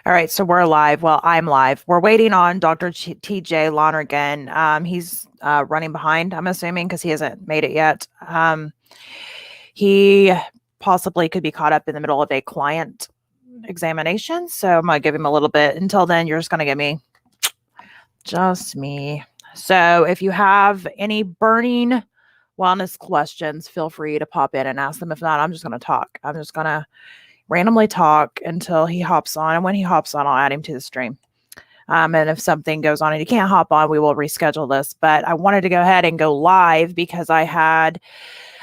All right, so we're live. Well, I'm live. We're waiting on Dr. TJ Lonergan. He's running behind, I'm assuming, because he hasn't made it yet. He possibly could be caught up in the middle of a client examination, so I'm going to give him a little bit. Until then, you're just going to give me just me. So if you have any burning wellness questions, feel free to pop in and ask them. If not, I'm just going to talk. I'm just going to randomly talk until he hops on. And when he hops on, I'll add him to the stream. And if something goes on and he can't hop on, we will reschedule this. But I wanted to go ahead and go live because I had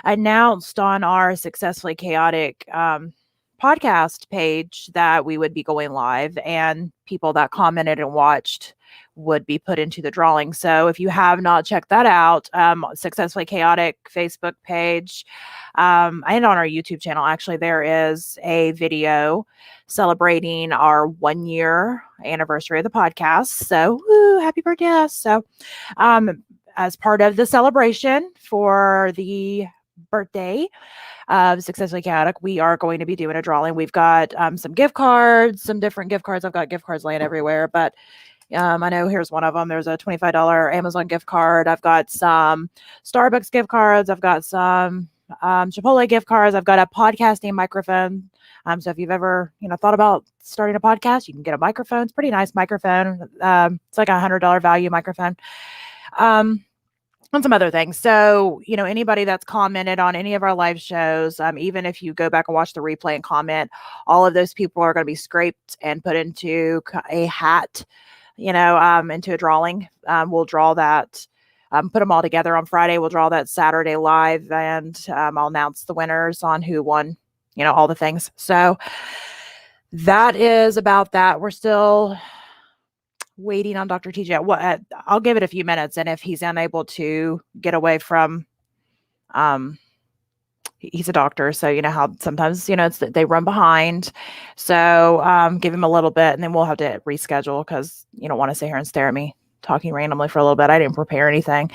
announced on our Successfully Chaotic podcast page that we would be going live, and people that commented and watched would be put into the drawing. So if you have not checked that out, Successfully Chaotic Facebook page, and on our YouTube channel, actually, there is a video celebrating our 1-year anniversary of the podcast. So happy birthday us. So as part of the celebration for the birthday of Successfully Chaotic, we are going to be doing a drawing. We've got some gift cards, some different gift cards. I've got gift cards laying everywhere, but I know here's one of them. There's a $25 Amazon gift card. I've got some Starbucks gift cards. I've got some Chipotle gift cards. I've got a podcasting microphone. So if you've ever, thought about starting a podcast, you can get a microphone. It's a pretty nice microphone. It's like $100 value microphone. And some other things. So, anybody that's commented on any of our live shows, even if you go back and watch the replay and comment, all of those people are going to be scraped and put into a hat, into a drawing. We'll draw that, put them all together on Friday. We'll draw that Saturday live, and I'll announce the winners on who won, all the things. So that is about that. We're still waiting on Dr. TJ. I'll give it a few minutes, and if he's unable to get away from, he's a doctor, so you know how sometimes they run behind. So give him a little bit, and then we'll have to reschedule because you don't want to sit here and stare at me talking randomly for a little bit. I didn't prepare anything.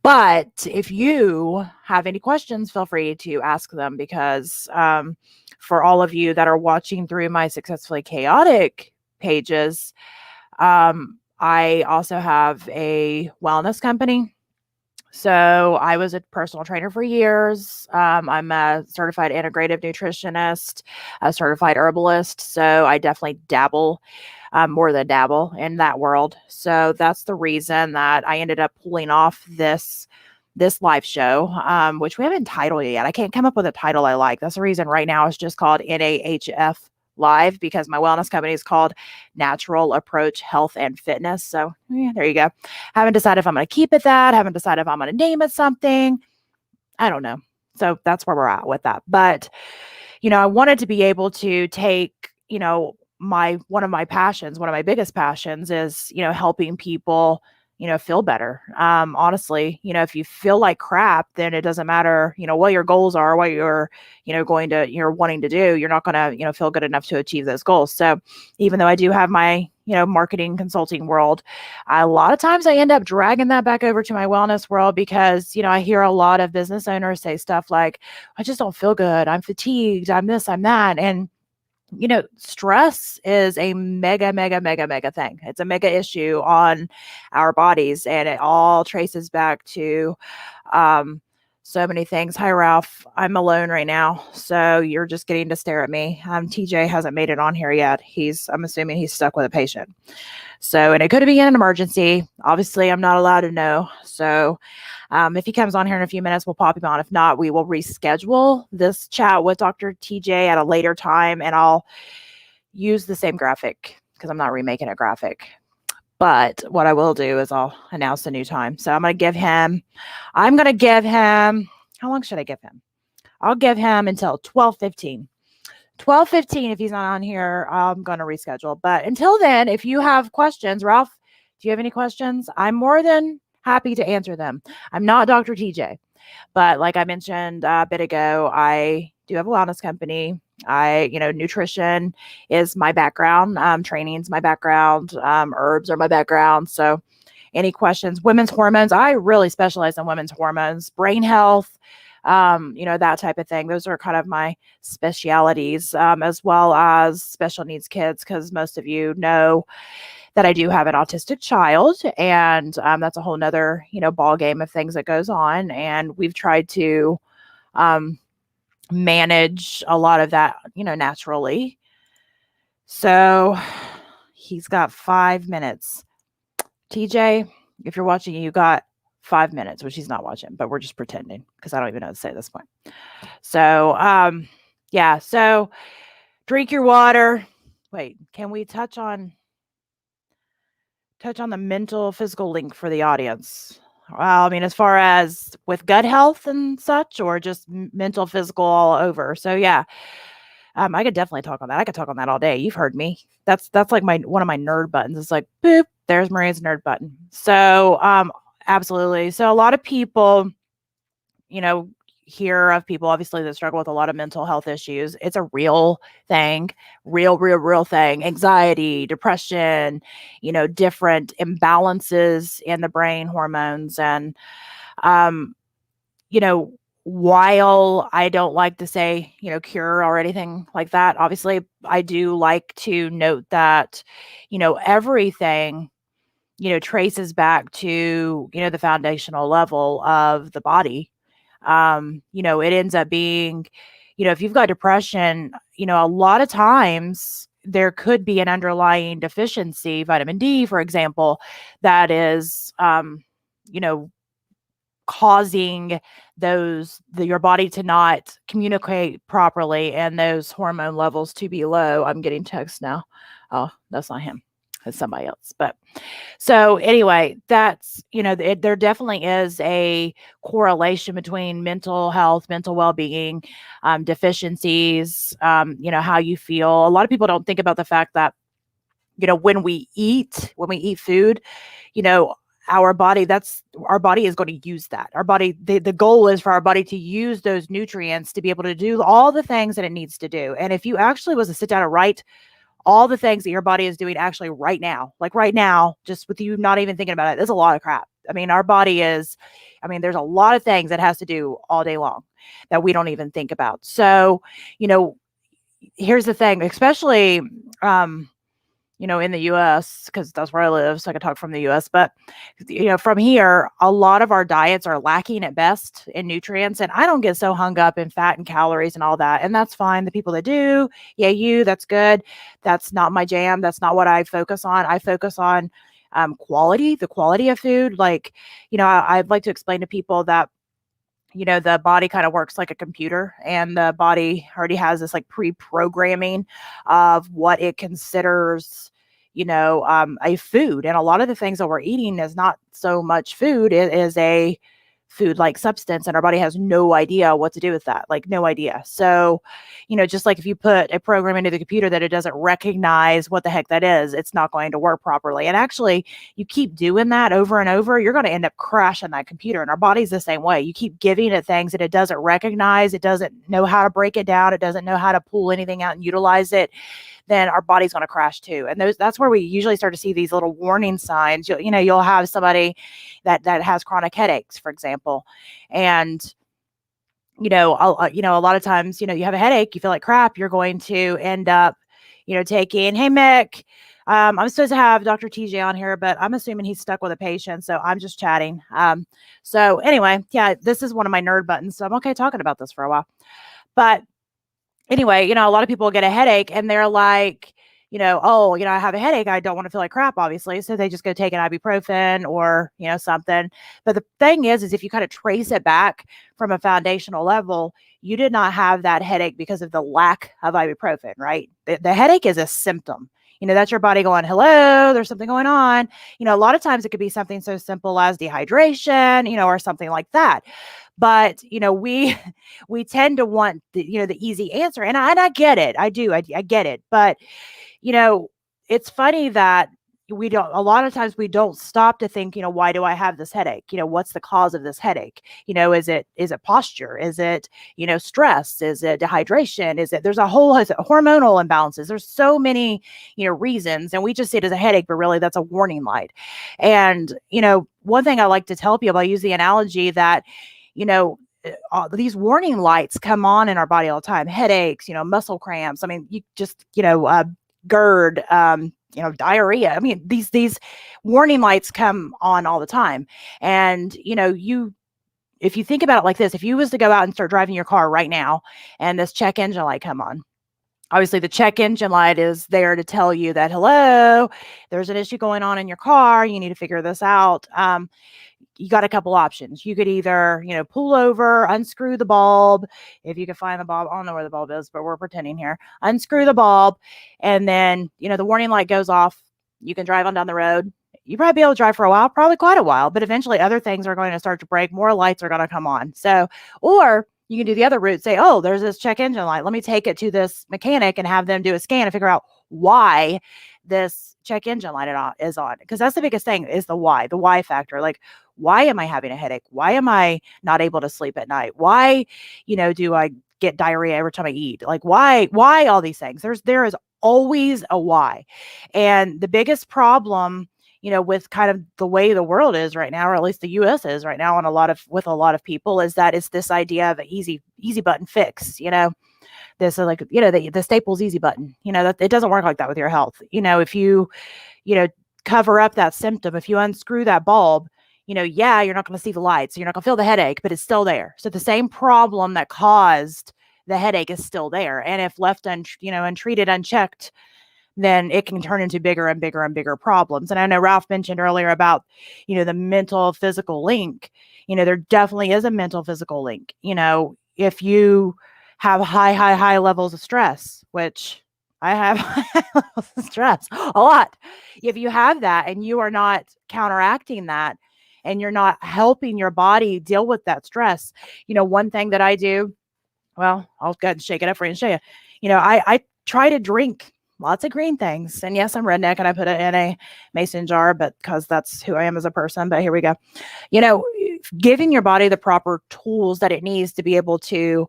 But if you have any questions, feel free to ask them, because for all of you that are watching through my Successfully Chaotic pages, I also have a wellness company. So I was a personal trainer for years. I'm a certified integrative nutritionist, a certified herbalist. So I definitely dabble, more than dabble in that world. So that's the reason that I ended up pulling off this live show, which we haven't titled yet. I can't come up with a title I like. That's the reason right now it's just called NAHF Live, because my wellness company is called Natural Approach Health and Fitness. So there you go. Haven't decided if I'm going to keep it that. Haven't decided if I'm going to name it something. I don't know. So that's where we're at with that. But, I wanted to be able to take, one of my passions, one of my biggest passions is, helping people, feel better. Honestly, if you feel like crap, then it doesn't matter, what your goals are, what you're, you're wanting to do, you're not going to, feel good enough to achieve those goals. So even though I do have my, marketing consulting world, a lot of times I end up dragging that back over to my wellness world because, I hear a lot of business owners say stuff like, I just don't feel good. I'm fatigued. I'm this, I'm that. And stress is a mega thing. It's a mega issue on our bodies, and it all traces back to so many things. Hi, Ralph. I'm alone right now, so you're just getting to stare at me. TJ hasn't made it on here yet. I'm assuming he's stuck with a patient. So, and it could be an emergency. Obviously, I'm not allowed to know. So if he comes on here in a few minutes, we'll pop him on. If not, we will reschedule this chat with Dr. TJ at a later time, and I'll use the same graphic because I'm not remaking a graphic. But what I will do is I'll announce a new time. So I'm going to give him, how long should I give him? I'll give him until 12:15. 12:15, if he's not on here, I'm going to reschedule. But until then, if you have questions, Ralph, do you have any questions? I'm more than happy to answer them. I'm not Dr. TJ, but like I mentioned a bit ago, I do have a wellness company. Nutrition is my background. Training's my background. Herbs are my background. So any questions, women's hormones, I really specialize in women's hormones, brain health, that type of thing. Those are kind of my specialities, as well as special needs kids, because most of you know that I do have an autistic child, and that's a whole nother, ball game of things that goes on. And we've tried to um, manage a lot of that, naturally. So he's got 5 minutes. TJ, if you're watching, you got 5 minutes, which he's not watching, but we're just pretending because I don't even know what to say at this point. So, yeah. So drink your water. Wait, can we touch on the mental physical link for the audience? Well, I mean, as far as with gut health and such, or just mental physical all over. So yeah, I could definitely talk on that. I could talk on that all day. You've heard me. That's like one of my nerd buttons. It's like boop, there's Maria's nerd button. So absolutely. So a lot of people, hear of people obviously that struggle with a lot of mental health issues. It's a real thing, real thing. Anxiety, depression, different imbalances in the brain hormones. And you know, while I don't like to say, cure or anything like that, obviously I do like to note that, everything, traces back to, the foundational level of the body. It ends up being, if you've got depression, a lot of times there could be an underlying deficiency, vitamin D, for example, that is, you know, causing your body to not communicate properly and those hormone levels to be low. I'm getting texts now. Oh, that's not him. It's somebody else. But so anyway, that's, there definitely is a correlation between mental health, mental well-being, deficiencies, how you feel. A lot of people don't think about the fact that, when we eat food, you know, our body is going to use that. Our body, the goal is for our body to use those nutrients to be able to do all the things that it needs to do. And if you actually was to sit down and write all the things that your body is doing actually right now, like right now, just with you not even thinking about it, there's a lot of crap. I mean, our body is, there's a lot of things that has to do all day long that we don't even think about. So, here's the thing, especially, in the US, because that's where I live, so I can talk from the US. But, from here, a lot of our diets are lacking at best in nutrients. And I don't get so hung up in fat and calories and all that. And that's fine. The people that do, yeah, that's good. That's not my jam. That's not what I focus on. I focus on the quality of food. Like, I'd like to explain to people that the body kind of works like a computer, and the body already has this like pre-programming of what it considers, a food. And a lot of the things that we're eating is not so much food. It is a food like substance, and our body has no idea what to do with that, like no idea. So, just like if you put a program into the computer that it doesn't recognize what the heck that is, it's not going to work properly. And actually, you keep doing that over and over, you're going to end up crashing that computer. And our body's the same way. You keep giving it things that it doesn't recognize, it doesn't know how to break it down, it doesn't know how to pull anything out and utilize it, then our body's going to crash too. And that's where we usually start to see these little warning signs. You'll have somebody that has chronic headaches, for example, and a lot of times, you have a headache, you feel like crap, you're going to end up, taking, hey, Mick, I'm supposed to have Dr. TJ on here, but I'm assuming he's stuck with a patient, so I'm just chatting. So anyway, yeah, this is one of my nerd buttons, so I'm okay talking about this for a while. But anyway, a lot of people get a headache and they're like, oh, I have a headache, I don't want to feel like crap, obviously. So they just go take an ibuprofen or, something. But the thing is if you kind of trace it back from a foundational level, you did not have that headache because of the lack of ibuprofen, right? The headache is a symptom. That's your body going, hello, there's something going on. A lot of times it could be something so simple as dehydration, or something like that. But, we tend to want the easy answer. And I get it. I do. I get it. But, it's funny that a lot of times we don't stop to think, why do I have this headache? What's the cause of this headache? Is it posture? Is it, stress? Is it dehydration? Is it hormonal imbalances? There's so many, reasons, and we just see it as a headache, but really that's a warning light. And, one thing I like to tell people, I use the analogy that, these warning lights come on in our body all the time. Headaches, muscle cramps. I mean, you just, GERD, diarrhea. I mean, these warning lights come on all the time. And, if you think about it like this, if you was to go out and start driving your car right now and this check engine light come on, obviously the check engine light is there to tell you that, hello, there's an issue going on in your car. You need to figure this out. You got a couple options. You could either, pull over, unscrew the bulb. If you can find the bulb, I don't know where the bulb is, but we're pretending here. Unscrew the bulb. And then, the warning light goes off. You can drive on down the road. You probably be able to drive for a while, probably quite a while, but eventually other things are going to start to break. More lights are going to come on. So, or you can do the other route, say, oh, there's this check engine light. Let me take it to this mechanic and have them do a scan and figure out why this check engine light is on. Because that's the biggest thing, is the why factor. Like, why am I having a headache? Why am I not able to sleep at night? Why, do I get diarrhea every time I eat? Like, why all these things? There is always a why. And the biggest problem, with kind of the way the world is right now, or at least the US is right now, with a lot of people, is that it's this idea of an easy button fix. This is like, the Staples easy button, that it doesn't work like that with your health. If you, cover up that symptom, if you unscrew that bulb, yeah, you're not going to see the lights, you're not going to feel the headache, but it's still there. So the same problem that caused the headache is still there. And if left untreated, unchecked, then it can turn into bigger and bigger and bigger problems. And I know Ralph mentioned earlier about, the mental physical link. There definitely is a mental physical link. If you have high levels of stress, which I have high levels of stress a lot. If you have that and you are not counteracting that, and you're not helping your body deal with that stress, one thing that I do, well, I'll go ahead and shake it up for you and show you. I try to drink lots of green things. And yes, I'm redneck and I put it in a mason jar, but because that's who I am as a person. But here we go. Giving your body the proper tools that it needs to be able to,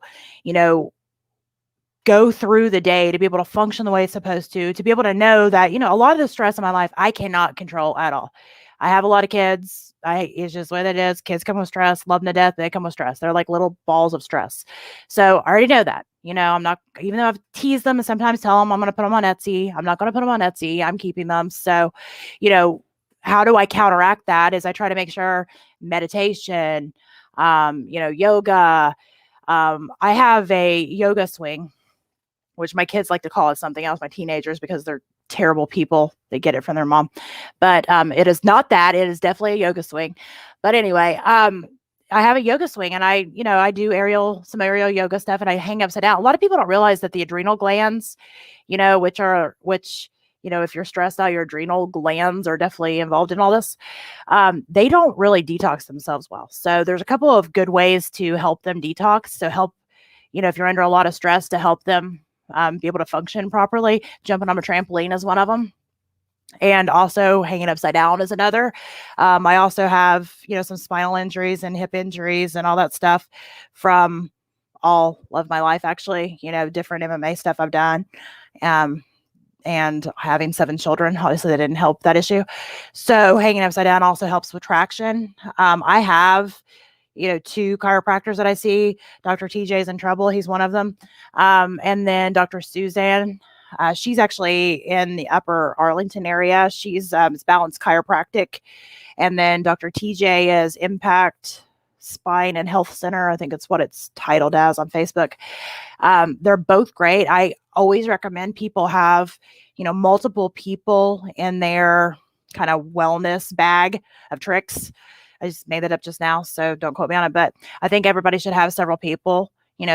go through the day, to be able to function the way it's supposed to be able to know that, a lot of the stress in my life, I cannot control at all. I have a lot of kids. It's just what it is. Kids come with stress, love them to death. They come with stress. They're like little balls of stress. So I already know that, I'm not, even though I've teased them and sometimes tell them I'm going to put them on Etsy. I'm not going to put them on Etsy. I'm keeping them. So, how do I counteract that is I try to make sure meditation, yoga. I have a yoga swing, which my kids like to call it something else, my teenagers, because they're terrible people. They get it from their mom. But it is not that. It is definitely a yoga swing. But anyway, I have a yoga swing and I do some aerial yoga stuff and I hang upside down. A lot of people don't realize that the adrenal glands, which if you're stressed out, your adrenal glands are definitely involved in all this. They don't really detox themselves well. So there's a couple of good ways to help them detox. So help, if you're under a lot of stress, to help them be able to function properly. Jumping on a trampoline is one of them. And also hanging upside down is another. I also have, some spinal injuries and hip injuries and all that stuff from all of my life, actually, different MMA stuff I've done. And having 7 children, obviously that didn't help that issue. So hanging upside down also helps with traction. I have, 2 chiropractors that I see. Dr. TJ's in trouble. He's one of them. And then Dr. Suzanne, she's actually in the upper Arlington area. She's it's Balance Chiropractic. And then Dr. TJ is Impact Spine and Health Center. I think it's what it's titled as on Facebook. They're both great. I always recommend people have, multiple people in their kind of wellness bag of tricks. I just made that up just now, so don't quote me on it. But I think everybody should have several people.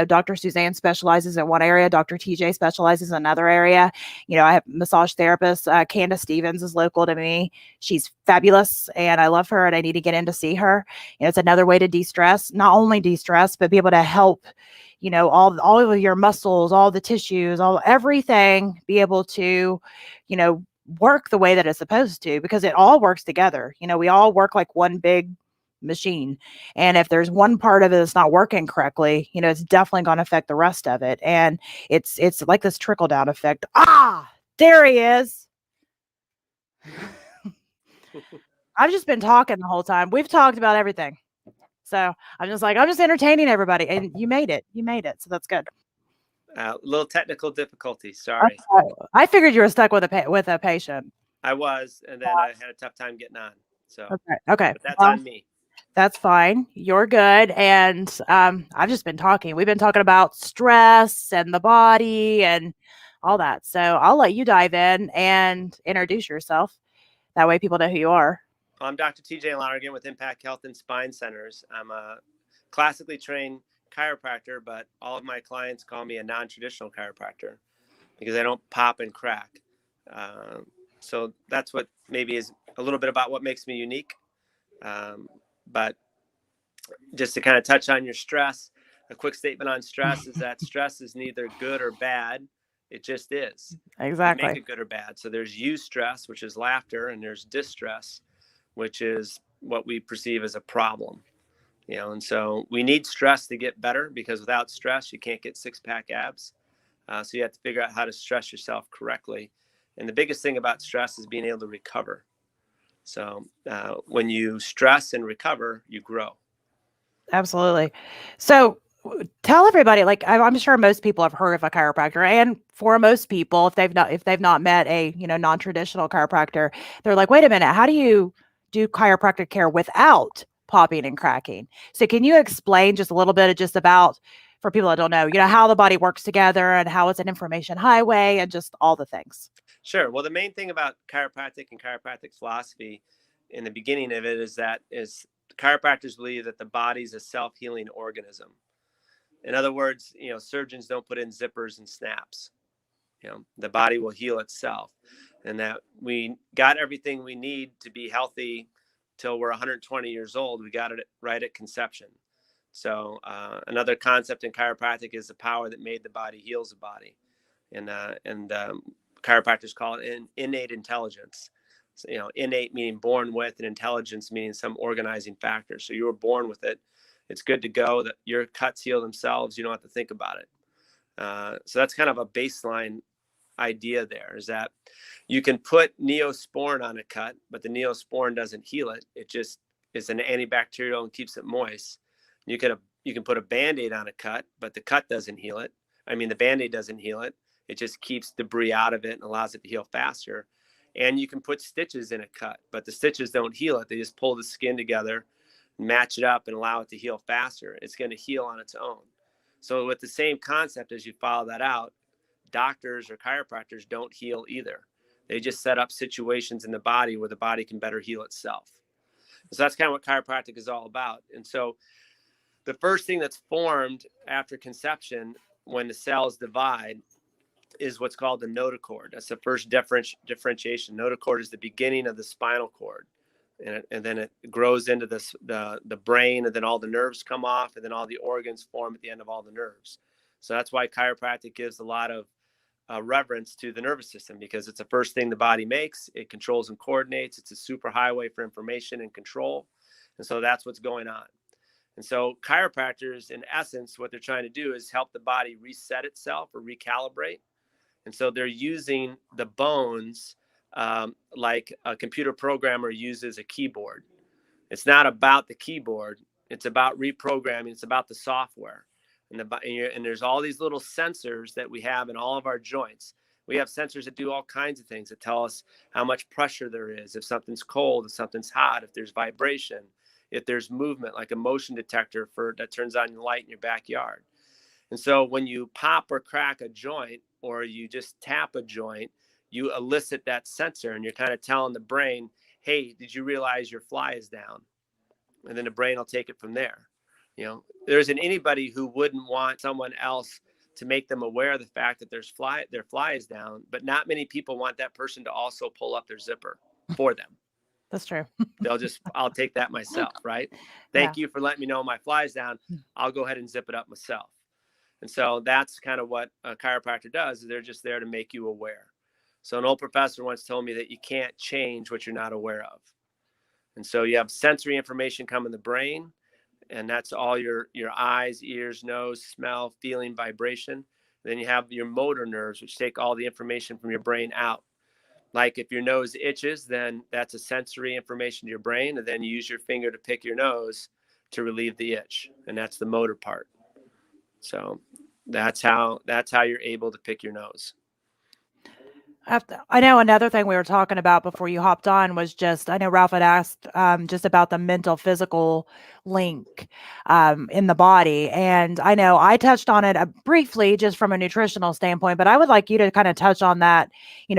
Dr. Suzanne specializes in one area. Dr. TJ specializes in another area. I have massage therapist. Candace Stevens is local to me. She's fabulous and I love her and I need to get in to see her. It's another way to de-stress, not only de-stress, but be able to help, all of your muscles, all the tissues, everything be able to, work the way that it's supposed to, because it all works together. We all work like one big machine. And if there's one part of it that's not working correctly, it's definitely going to affect the rest of it. And it's like this trickle down effect. There he is. I've just been talking the whole time. We've talked about everything. So I'm just entertaining everybody, and you made it. You made it. So that's good. Little technical difficulty. Sorry. I figured you were stuck with a patient. I was, and then I had a tough time getting on. So, Okay. Okay. but that's Well, on me. that's fine. You're good. And I've just been talking. We've been talking about stress and the body and all that. So I'll let you dive in and introduce yourself. That way people know who you are. I'm Dr. TJ Lonergan with Impact Health and Spine Centers. I'm a classically trained chiropractor, but all of my clients call me a non-traditional chiropractor because I don't pop and crack. Uh, so that's what maybe is a little bit about what makes me unique. But just to kind of touch on your stress, a quick statement on stress is that stress is neither good or bad. It just is. We make Exactly. it good or bad. So there's eustress, which is laughter, and there's distress, which is what we perceive as a problem. And so we need stress to get better, because without stress, you can't get six-pack abs. So you have to figure out how to stress yourself correctly. And the biggest thing about stress is being able to recover. So when you stress and recover, you grow. Absolutely. So tell everybody, like I'm sure most people have heard of a chiropractor, and for most people, if they've not met a non-traditional chiropractor, they're like, wait a minute, how do you do chiropractic care without popping and cracking? So can you explain just a little bit of just about, for people that don't know, how the body works together and how it's an information highway and just all the things? Sure. Well, the main thing about chiropractic and chiropractic philosophy in the beginning of it is chiropractors believe that the body is a self-healing organism. In other words, surgeons don't put in zippers and snaps. The body will heal itself, and that we got everything we need to be healthy till we're 120 years old. We got it right at conception. So another concept in chiropractic is the power that made the body heals the body, and chiropractors call it an innate intelligence. So, innate meaning born with, and intelligence meaning some organizing factor. So you were born with it. It's good to go. That your cuts heal themselves. You don't have to think about it. So that's kind of a baseline idea there, is that you can put Neosporin on a cut, but the Neosporin doesn't heal it. It just is an antibacterial and keeps it moist. You can put a Band-Aid on a cut, but the cut doesn't heal it. I mean, the Band-Aid doesn't heal it. It just keeps debris out of it and allows it to heal faster. And you can put stitches in a cut, but the stitches don't heal it. They just pull the skin together, match it up, and allow it to heal faster. It's going to heal on its own. So with the same concept, as you follow that out, doctors or chiropractors don't heal either. They just set up situations in the body where the body can better heal itself. So that's kind of what chiropractic is all about. And so the first thing that's formed after conception, when the cells divide, is what's called the notochord. That's the first differentiation. Notochord is the beginning of the spinal cord. And then it grows into the brain, and then all the nerves come off, and then all the organs form at the end of all the nerves. So that's why chiropractic gives a lot of reverence to the nervous system, because it's the first thing the body makes. It controls and coordinates. It's a super highway for information and control. And so that's what's going on. And so chiropractors, in essence, what they're trying to do is help the body reset itself or recalibrate. And so they're using the bones like a computer programmer uses a keyboard. It's not about the keyboard. It's about reprogramming. It's about the software. And there's all these little sensors that we have in all of our joints. We have sensors that do all kinds of things, that tell us how much pressure there is, if something's cold, if something's hot, if there's vibration, if there's movement, like a motion detector that turns on the light in your backyard. And so when you pop or crack a joint, or you just tap a joint, you elicit that sensor, and you're kind of telling the brain, hey, did you realize your fly is down? And then the brain will take it from there. There isn't anybody who wouldn't want someone else to make them aware of the fact that their fly is down, but not many people want that person to also pull up their zipper for them. That's true. I'll take that myself, right? Yeah. Thank you for letting me know my fly's down. I'll go ahead and zip it up myself. And so that's kind of what a chiropractor does. They're just there to make you aware. So an old professor once told me that you can't change what you're not aware of. And so you have sensory information come in the brain, and that's all your eyes, ears, nose, smell, feeling, vibration. Then you have your motor nerves, which take all the information from your brain out. Like if your nose itches, then that's a sensory information to your brain, and then you use your finger to pick your nose. to relieve the itch, and that's the motor part. So that's how you're able to pick your nose. I know another thing we were talking about before you hopped on was just, I know Ralph had asked just about the mental physical link in the body. And I know I touched on it briefly just from a nutritional standpoint, but I would like you to kind of touch on that,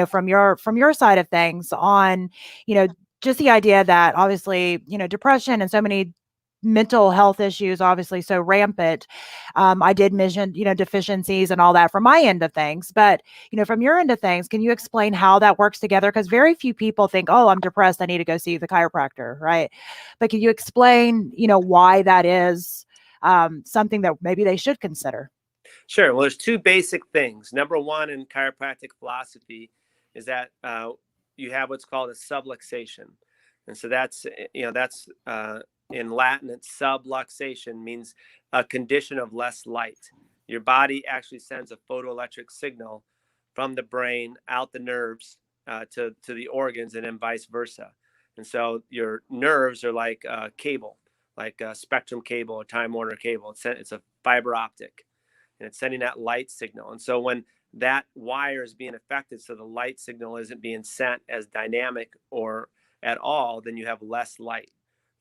from your side of things on, you know, just the idea that obviously, depression and so many mental health issues obviously so rampant. I did mention, deficiencies and all that from my end of things, but from your end of things, can you explain how that works together? Because very few people think, oh, I'm depressed, I need to go see the chiropractor, right? But can you explain, why that is something that maybe they should consider? Sure. Well, there's two basic things. Number one in chiropractic philosophy is that you have what's called a subluxation, and so that's in Latin. It's subluxation means a condition of less light. Your body actually sends a photoelectric signal from the brain out the nerves to the organs, and then vice versa. And so your nerves are like a cable, like a Spectrum cable or Time Warner cable. It's a fiber optic, and it's sending that light signal. And so when that wire is being affected, so the light signal isn't being sent as dynamic or at all, then you have less light,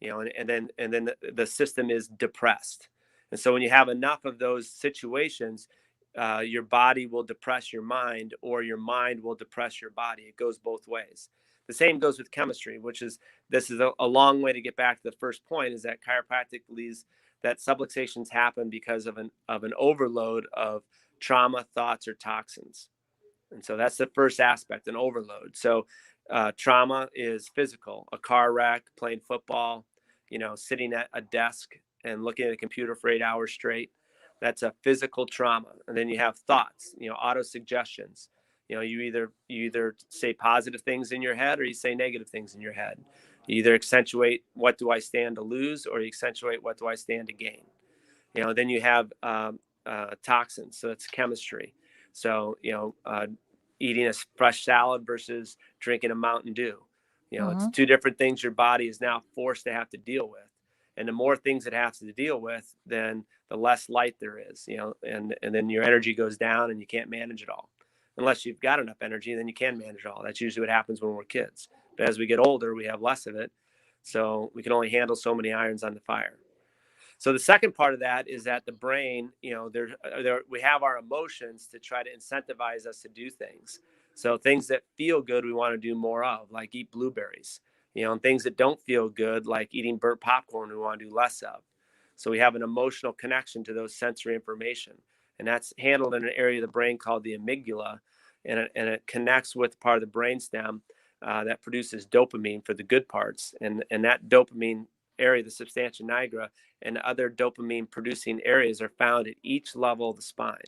and then the system is depressed. And so when you have enough of those situations, your body will depress your mind, or your mind will depress your body. It goes both ways. The same goes with chemistry, which is this is a long way to get back to the first point, is that chiropractic believes that subluxations happen because of an overload of trauma, thoughts, or toxins. And so that's the first aspect, an overload. So trauma is physical, a car wreck, playing football, sitting at a desk and looking at a computer for 8 hours straight. That's a physical trauma. And then you have thoughts, auto suggestions. You either say positive things in your head, or you say negative things in your head. You either accentuate what do I stand to lose, or you accentuate what do I stand to gain. Then you have toxins, so it's chemistry. So eating a fresh salad versus drinking a Mountain Dew. It's Hmm. two different things your body is now forced to have to deal with. And the more things it has to deal with, then the less light there is. And then your energy goes down, and you can't manage it all. Unless you've got enough energy, then you can manage it all. That's usually what happens when we're kids. But as we get older, we have less of it, so we can only handle so many irons on the fire. So the second part of that is that the brain, we have our emotions to try to incentivize us to do things. So things that feel good, we want to do more of, like eat blueberries, and things that don't feel good, like eating burnt popcorn, we want to do less of. So we have an emotional connection to those sensory information, and that's handled in an area of the brain called the amygdala, and it connects with part of the brainstem that produces dopamine for the good parts, and that dopamine area, the substantia nigra, and other dopamine producing areas are found at each level of the spine.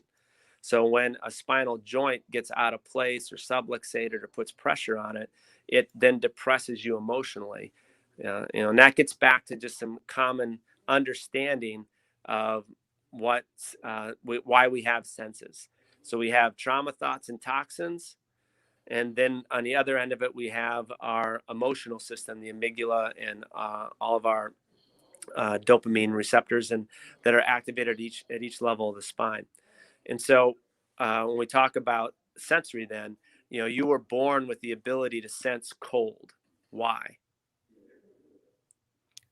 So when a spinal joint gets out of place or subluxated or puts pressure on it, it then depresses you emotionally. And that gets back to just some common understanding of why we have senses. So we have trauma, thoughts, and toxins. And then on the other end of it, we have our emotional system, the amygdala, and all of our dopamine receptors, and that are activated at each level of the spine. And so when we talk about sensory, then you were born with the ability to sense cold. Why?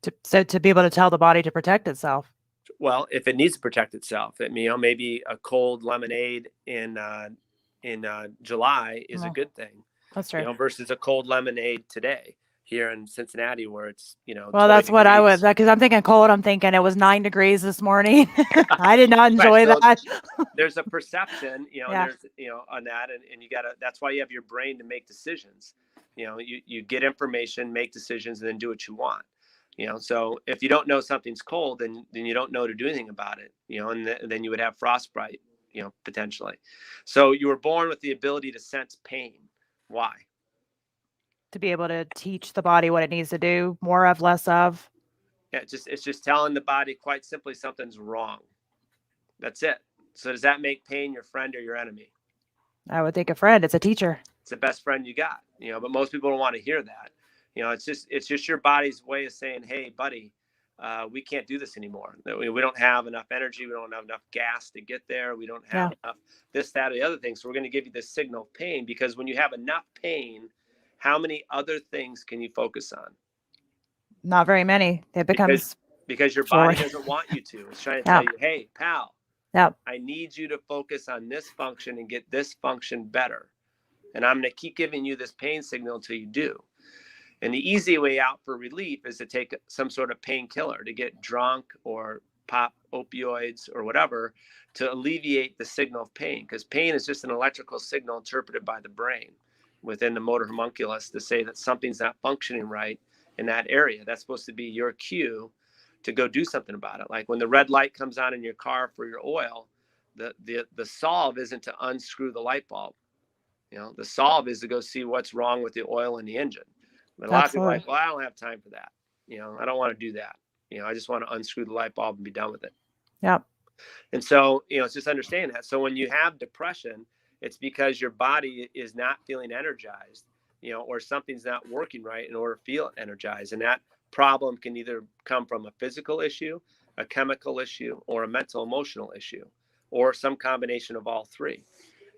To be able to tell the body to protect itself. Well, if it needs to protect itself, maybe a cold lemonade in July is a Well, good thing, that's true. versus a cold lemonade today here in Cincinnati, where it's Well, 20 that's what I would, degrees. because I'm thinking cold. I'm thinking it was 9 degrees this morning. I did not Right. enjoy So that. there's a perception, and Yeah. there's, on that, and you gotta, that's why you have your brain to make decisions. You get information, make decisions, and then do what you want. So if you don't know something's cold, then you don't know to do anything about it, and then you would have frostbite, potentially. So you were born with the ability to sense pain. Why? To be able to teach the body what it needs to do, more of, less of. Yeah, it's just telling the body, quite simply, something's wrong. That's it. So does that make pain your friend or your enemy? I would think a friend. It's a teacher. It's the best friend you got, but most people don't want to hear that. It's just your body's way of saying, hey, buddy, we can't do this anymore. We don't have enough energy. We don't have enough gas to get there. We don't have Yeah. enough this, that, or the other thing. So we're going to give you this signal of pain, because when you have enough pain, how many other things can you focus on? Not very many. It Because becomes your body short. doesn't want you to. It's trying to tell Yeah. you, hey, pal, Yep. I need you to focus on this function and get this function better. And I'm going to keep giving you this pain signal until you do. And the easy way out for relief is to take some sort of painkiller, to get drunk or pop opioids or whatever, to alleviate the signal of pain. Because pain is just an electrical signal interpreted by the brain within the motor homunculus to say that something's not functioning right in that area. That's supposed to be your cue to go do something about it. Like when the red light comes on in your car for your oil, the solve isn't to unscrew the light bulb. The solve is to go see what's wrong with the oil in the engine. But a lot of people are Absolutely. like, well, I don't have time for that. I don't want to do that. I just want to unscrew the light bulb and be done with it. Yep. And so, it's just understanding that. So when you have depression, it's because your body is not feeling energized, or something's not working right in order to feel energized. And that problem can either come from a physical issue, a chemical issue, or a mental emotional issue, or some combination of all three.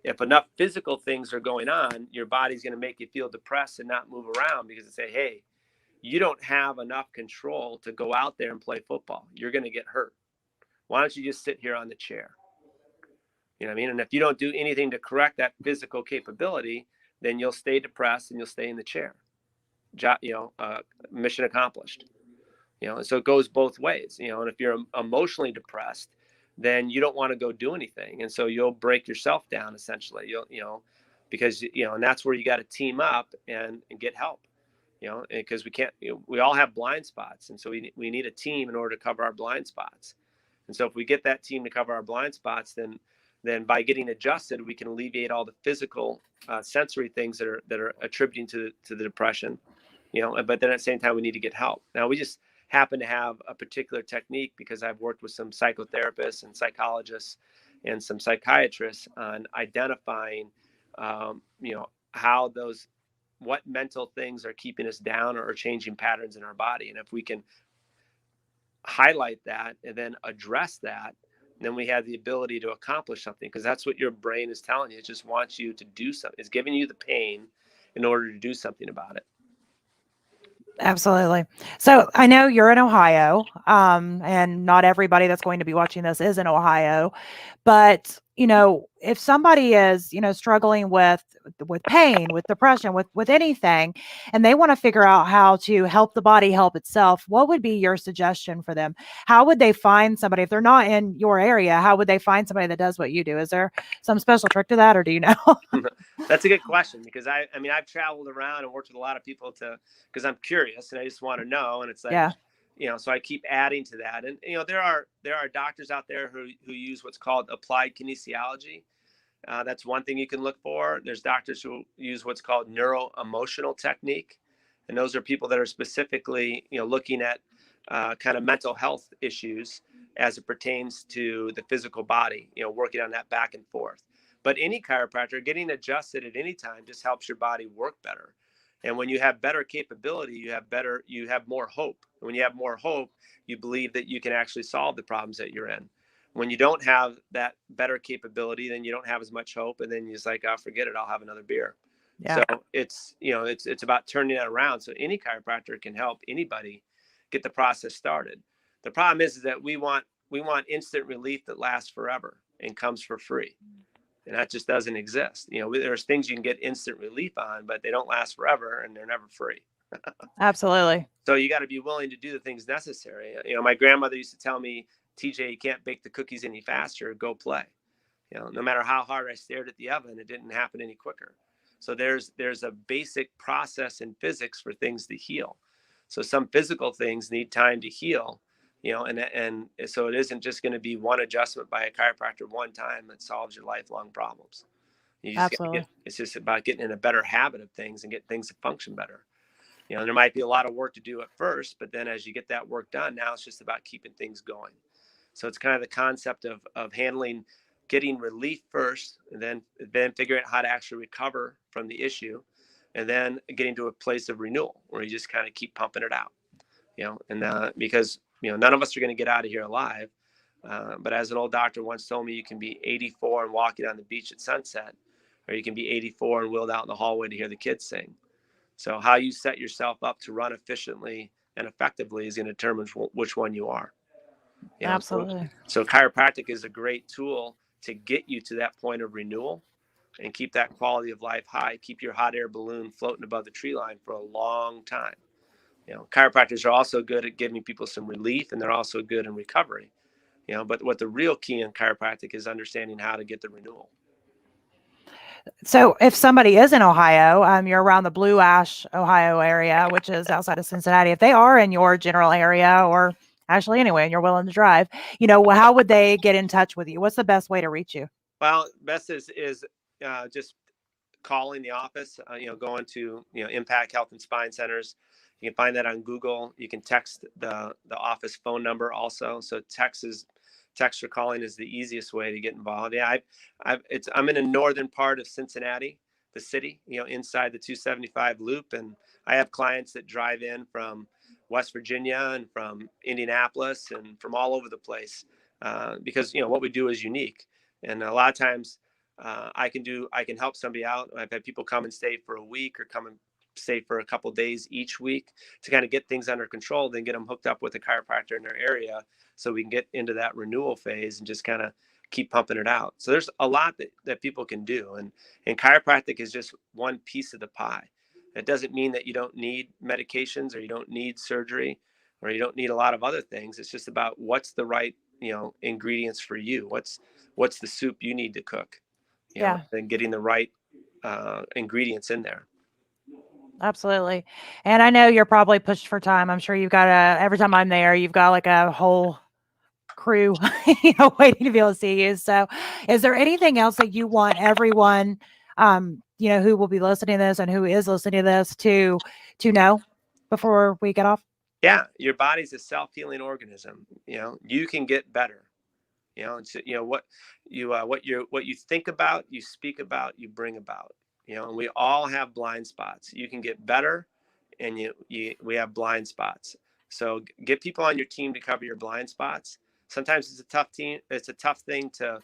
If enough physical things are going on, your body's going to make you feel depressed and not move around, because it say, hey, you don't have enough control to go out there and play football. You're going to get hurt. Why don't you just sit here on the chair? You know what I mean? And if you don't do anything to correct that physical capability, then you'll stay depressed and you'll stay in the chair. Mission accomplished. And so it goes both ways. And if you're emotionally depressed, then you don't want to go do anything, and so you'll break yourself down essentially. Because and that's where you got to team up and get help. Because we can't. We all have blind spots, and so we need a team in order to cover our blind spots. And so if we get that team to cover our blind spots, then by getting adjusted, we can alleviate all the physical, sensory things that are attributing to the depression. But then at the same time, we need to get help. Now, we just happen to have a particular technique because I've worked with some psychotherapists and psychologists and some psychiatrists on identifying, how what mental things are keeping us down or changing patterns in our body. And if we can highlight that and then address that, then we have the ability to accomplish something, because that's what your brain is telling you. It just wants you to do something. It's giving you the pain in order to do something about it. Absolutely. So I know you're in Ohio, and not everybody that's going to be watching this is in Ohio, but if somebody is, struggling with pain, with depression, with anything, and they want to figure out how to help the body help itself, what would be your suggestion for them? How would they find somebody if they're not in your area? How would they find somebody that does what you do? Is there some special trick to that, or do you know? That's a good question, because I've traveled around and worked with a lot of people because I'm curious and I just want to know. And it's like, Yeah. so I keep adding to that. And, there are doctors out there who use what's called applied kinesiology. That's one thing you can look for. There's doctors who use what's called neuro-emotional technique. And those are people that are specifically, looking at kind of mental health issues as it pertains to the physical body, working on that back and forth. But any chiropractor, getting adjusted at any time just helps your body work better. And when you have better capability, you have more hope. And when you have more hope, you believe that you can actually solve the problems that you're in. When you don't have that better capability, then you don't have as much hope. And then you're just like, oh, forget it. I'll have another beer. Yeah. So it's about turning that around. So any chiropractor can help anybody get the process started. The problem is that we want instant relief that lasts forever and comes for free. And that just doesn't exist. There's things you can get instant relief on, but they don't last forever and they're never free. Absolutely. So you got to be willing to do the things necessary. My grandmother used to tell me, TJ, you can't bake the cookies any faster, go play. No matter how hard I stared at the oven, it didn't happen any quicker. So there's a basic process in physics for things to heal. So some physical things need time to heal, and so it isn't just going to be one adjustment by a chiropractor one time that solves your lifelong problems. You just got to Absolutely. it's just about getting in a better habit of things and get things to function better. There might be a lot of work to do at first, but then as you get that work done, now it's just about keeping things going. So it's kind of the concept of getting relief first, and then figuring out how to actually recover from the issue, and then getting to a place of renewal where you just kind of keep pumping it out. And because none of us are going to get out of here alive. But as an old doctor once told me, you can be 84 and walking on the beach at sunset, or you can be 84 and wheeled out in the hallway to hear the kids sing. So how you set yourself up to run efficiently and effectively is going to determine which one you are. Absolutely. So chiropractic is a great tool to get you to that point of renewal and keep that quality of life high, keep your hot air balloon floating above the tree line for a long time. Chiropractors are also good at giving people some relief, and they're also good in recovery. But what the real key in chiropractic is understanding how to get the renewal. So if somebody is in Ohio, you're around the Blue Ash, Ohio area, which is outside of Cincinnati. If they are in your general area, or actually anyway, and you're willing to drive, how would they get in touch with you? What's the best way to reach you? Well, best is just calling the office, going to, Impact Health and Spine Centers. You can find that on Google. You can text the office phone number also. So text or calling is the easiest way to get involved. Yeah, I'm in a northern part of Cincinnati, the city, inside the 275 loop. And I have clients that drive in from West Virginia and from Indianapolis and from all over the place, because, what we do is unique. And a lot of times, I can help somebody out. I've had people come and stay for a week or come and stay for a couple days each week to kind of get things under control, then get them hooked up with a chiropractor in their area so we can get into that renewal phase and just kind of keep pumping it out. So there's a lot that people can do. And chiropractic is just one piece of the pie. It doesn't mean that you don't need medications or you don't need surgery or you don't need a lot of other things. It's just about what's the right, ingredients for you. What's the soup you need to cook, and getting the right ingredients in there. Absolutely. And I know you're probably pushed for time. I'm sure you've got every time I'm there, you've got like a whole crew, waiting to be able to see you. So is there anything else that you want everyone, who will be listening to this and who is listening to this to know before we get off? Yeah. Your body's a self-healing organism. You can get better. It's, what you think about, you speak about, you bring about, and we all have blind spots. You can get better, and we have blind spots. So get people on your team to cover your blind spots. Sometimes it's a tough team. It's a tough thing to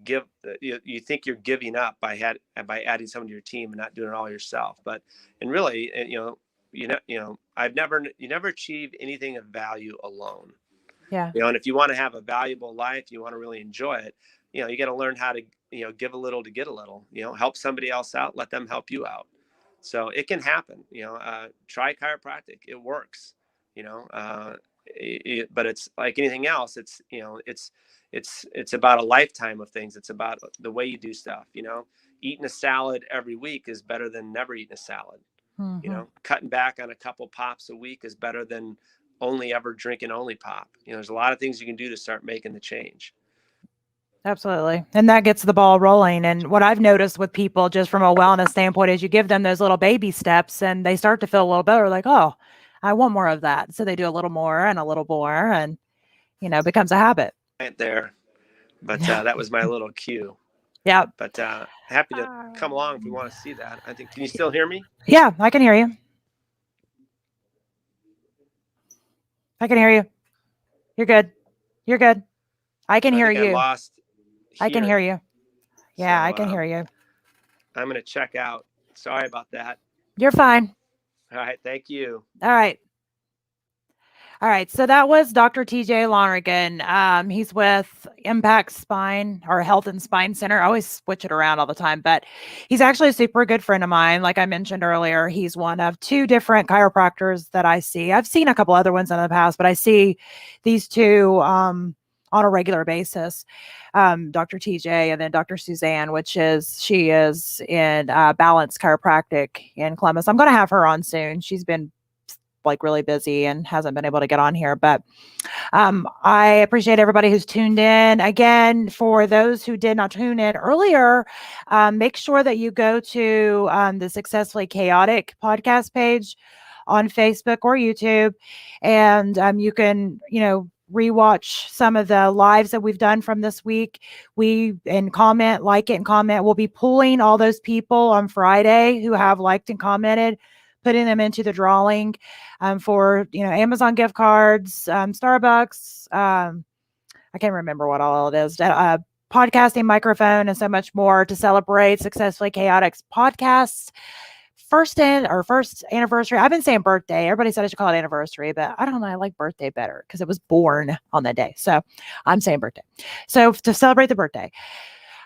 give. You think you're giving up by adding someone to your team and not doing it all yourself. And really, you never achieve anything of value alone. Yeah. And if you want to have a valuable life, you want to really enjoy it, you got to learn how to, give a little to get a little, help somebody else out, let them help you out. So it can happen, try chiropractic. It works, but it's like anything else. It's about a lifetime of things. It's about the way you do stuff, eating a salad every week is better than never eating a salad. Mm-hmm. Cutting back on a couple pops a week is better than only ever drinking only pop. There's a lot of things you can do to start making the change. Absolutely. And that gets the ball rolling. And what I've noticed with people just from a wellness standpoint is you give them those little baby steps and they start to feel a little better, like, oh, I want more of that. So they do a little more and a little more, and, it becomes a habit. There. But that was my little cue. Yeah. But happy to come along if we want to see that. I think, can you still hear me? Yeah, I can hear you. I can hear you. You're good. You're good. I can hear you. I lost. I can hear you. Yeah, so, I can hear you. I'm going to check out. Sorry about that. You're fine. All right. Thank you. All right. All right. So that was Dr. TJ Lonergan. He's with Impact Spine or Health and Spine Center. I always switch it around all the time, but he's actually a super good friend of mine. Like I mentioned earlier, he's one of two different chiropractors that I see. I've seen a couple other ones in the past, but I see these two on a regular basis. Dr. TJ and then Dr. Suzanne, she is in Balance Chiropractic in Columbus. I'm going to have her on soon. She's been like really busy and hasn't been able to get on here, but I appreciate everybody who's tuned in. Again, for those who did not tune in earlier, make sure that you go to the Successfully Chaotic podcast page on Facebook or YouTube, and you can, rewatch some of the lives that we've done from this week. Like it and comment. We'll be pulling all those people on Friday who have liked and commented. putting them into the drawing for, Amazon gift cards, Starbucks. I can't remember what all it is. Podcasting microphone and so much more to celebrate Successfully Chaotic podcasts first anniversary. I've been saying birthday. Everybody said I should call it anniversary, but I don't know. I like birthday better because it was born on that day. So I'm saying birthday. So to celebrate the birthday.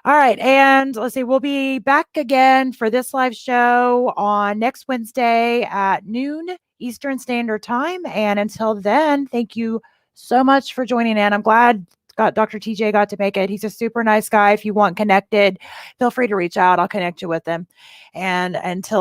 All right. And let's see, we'll be back again for this live show on next Wednesday at noon Eastern Standard Time. And until then, thank you so much for joining in. I'm glad Dr. TJ got to make it. He's a super nice guy. If you want connected, feel free to reach out. I'll connect you with him. And until